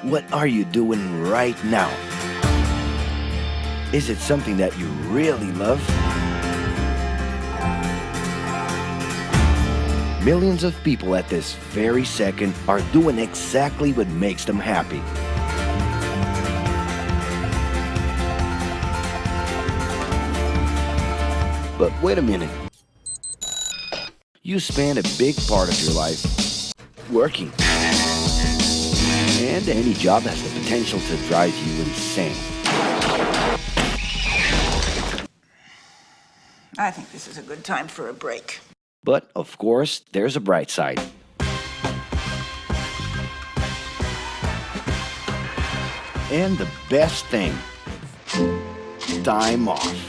What are you doing right now? Is it something that you really love? Millions of people at this very second are doing exactly what makes them happy. But wait a minute. You spend a big part of your life working. And any job has the potential to drive you insane. I think this is a good time for a break. But, of course, there's a bright side. And the best thing, time off.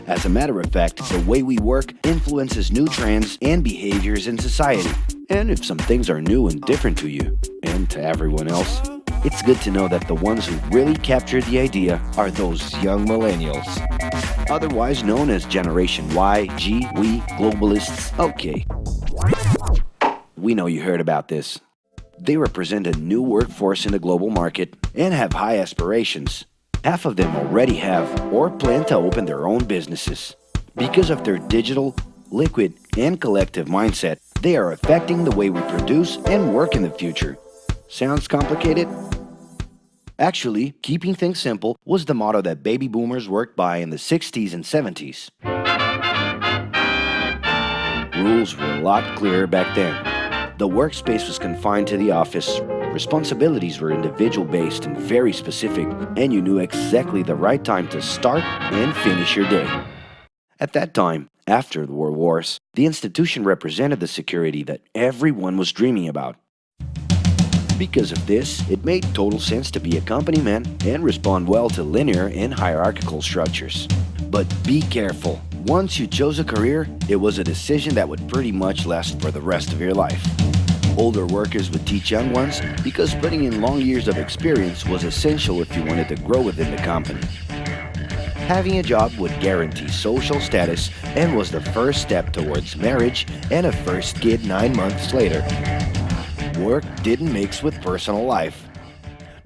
As a matter of fact, the way we work influences new trends and behaviors in society. And if some things are new and different to you, and to everyone else, it's good to know that the ones who really captured the idea are those young millennials. Otherwise known as Generation Y, G, we, globalists. Okay. We know you heard about this. They represent a new workforce in the global market and have high aspirations. Half of them already have or plan to open their own businesses. Because of their digital, liquid, and collective mindset, they are affecting the way we produce and work in the future. Sounds complicated? Actually, keeping things simple was the motto that baby boomers worked by in the 60s and 70s. Rules were a lot clearer back then. The workspace was confined to the office. Responsibilities were individual-based and very specific, and you knew exactly the right time to start and finish your day. At that time, after the World Wars, the institution represented the security that everyone was dreaming about. Because of this, it made total sense to be a company man and respond well to linear and hierarchical structures. But be careful. Once you chose a career, it was a decision that would pretty much last for the rest of your life. Older workers would teach young ones because putting in long years of experience was essential if you wanted to grow within the company. Having a job would guarantee social status and was the first step towards marriage and a first kid 9 months later. Work didn't mix with personal life.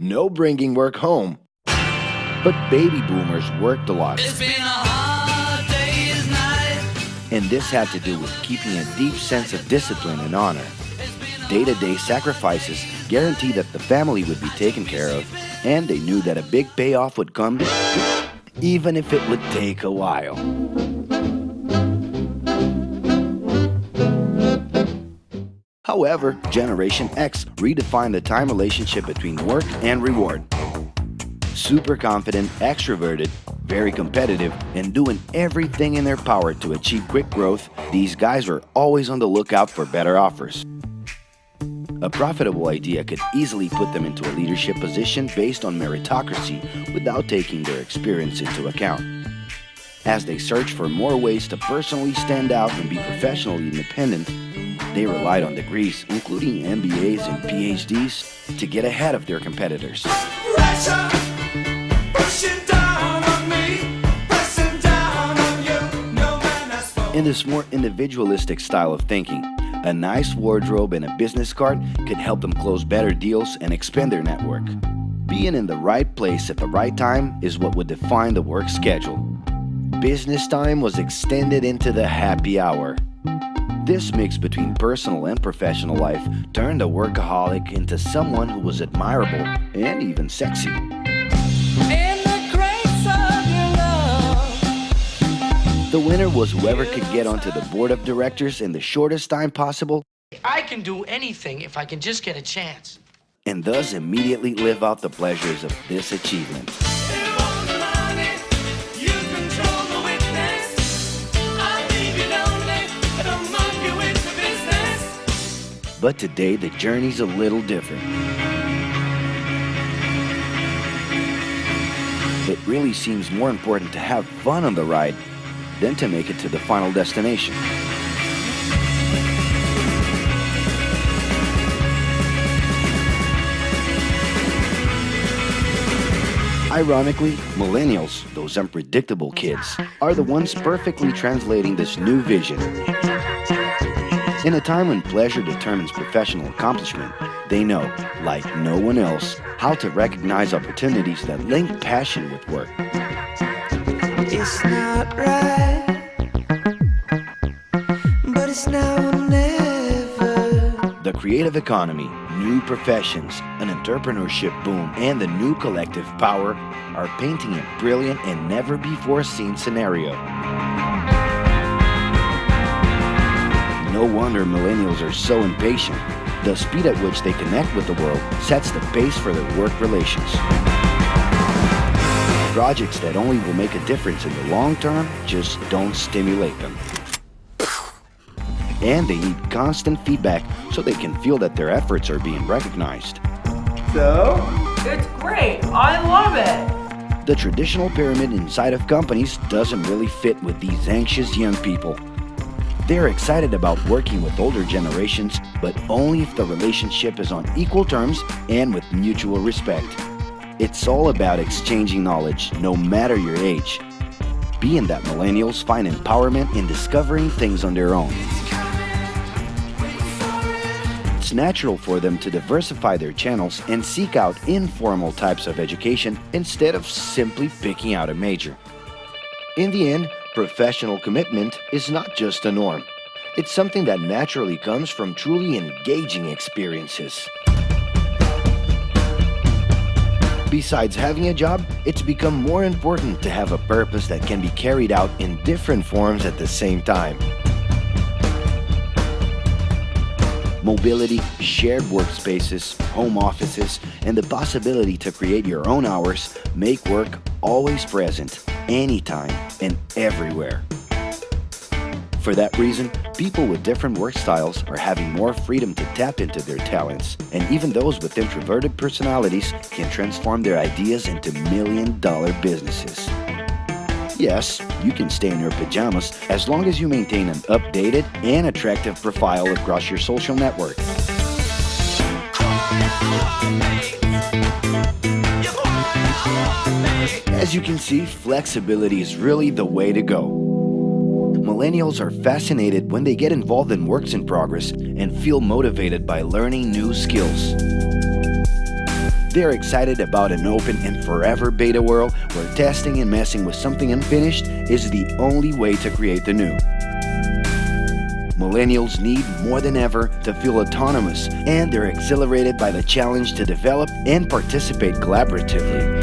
No bringing work home. But baby boomers worked a lot. It's been a hard day's night. And this had to do with keeping a deep sense of discipline and honor. Day-to-day sacrifices guaranteed that the family would be taken care of, and they knew that a big payoff would come, even if it would take a while. However, Generation X redefined the time relationship between work and reward. Super confident, extroverted, very competitive, and doing everything in their power to achieve quick growth, these guys were always on the lookout for better offers. A profitable idea could easily put them into a leadership position based on meritocracy without taking their experience into account. As they searched for more ways to personally stand out and be professionally independent, they relied on degrees, including MBAs and PhDs, to get ahead of their competitors. Pressure, pushing down on me, pressing down on you. No man has spoken. In this more individualistic style of thinking, a nice wardrobe and a business card could help them close better deals and expand their network. Being in the right place at the right time is what would define the work schedule. Business time was extended into the happy hour. This mix between personal and professional life turned a workaholic into someone who was admirable and even sexy. In the grace of your love. The winner was whoever could get onto the board of directors in the shortest time possible I can do anything if I can just get a chance. and thus immediately live out the pleasures of this achievement. You want the money, you control the witness. I'll leave you lonely, don't monkey with the business. But today, the journey's a little different. It really seems more important to have fun on the ride than to make it to the final destination. Ironically, millennials, those unpredictable kids, are the ones perfectly translating this new vision. In a time when pleasure determines professional accomplishment, they know, like no one else, how to recognize opportunities that link passion with work. It's not right, but it's now or never. The creative economy, new professions, an entrepreneurship boom, and the new collective power are painting a brilliant and never-before-seen scenario. No wonder millennials are so impatient. The speed at which they connect with the world sets the pace for their work relations. Projects that only will make a difference in the long term just don't stimulate them. And they need constant feedback so they can feel that their efforts are being recognized. So? It's great. I love it. The traditional pyramid inside of companies doesn't really fit with these anxious young people. They're excited about working with older generations, but only if the relationship is on equal terms and with mutual respect. It's all about exchanging knowledge, no matter your age. Being that millennials find empowerment in discovering things on their own. It's natural for them to diversify their channels and seek out informal types of education instead of simply picking out a major. In the end, professional commitment is not just a norm. It's something that naturally comes from truly engaging experiences. Besides having a job, it's become more important to have a purpose that can be carried out in different forms at the same time. Mobility, shared workspaces, home offices, and the possibility to create your own hours make work always present, anytime and everywhere. For that reason, people with different work styles are having more freedom to tap into their talents, and even those with introverted personalities can transform their ideas into million-dollar businesses. Yes, you can stay in your pajamas as long as you maintain an updated and attractive profile across your social network. As you can see, flexibility is really the way to go. Millennials are fascinated when they get involved in works in progress and feel motivated by learning new skills. They're excited about an open and forever beta world where testing and messing with something unfinished is the only way to create the new. Millennials need more than ever to feel autonomous, and they're exhilarated by the challenge to develop and participate collaboratively.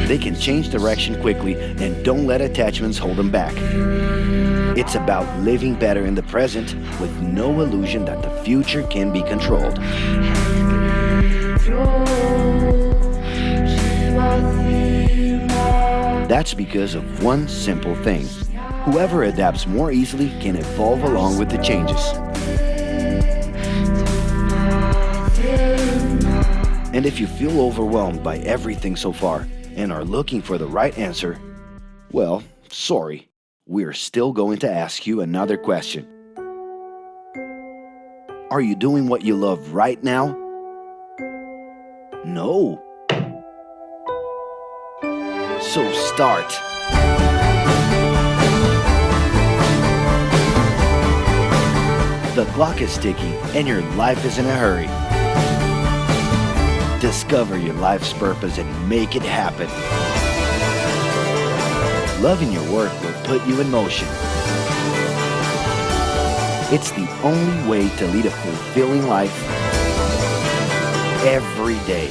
They can change direction quickly and don't let attachments hold them back. It's about living better in the present with no illusion that the future can be controlled. That's because of one simple thing. Whoever adapts more easily can evolve along with the changes. And if you feel overwhelmed by everything so far and are looking for the right answer, well, sorry. We're still going to ask you another question. Are you doing what you love right now? No. So start. The clock is ticking and your life is in a hurry. Discover your life's purpose and make it happen. Loving your work will put you in motion. It's the only way to lead a fulfilling life every day.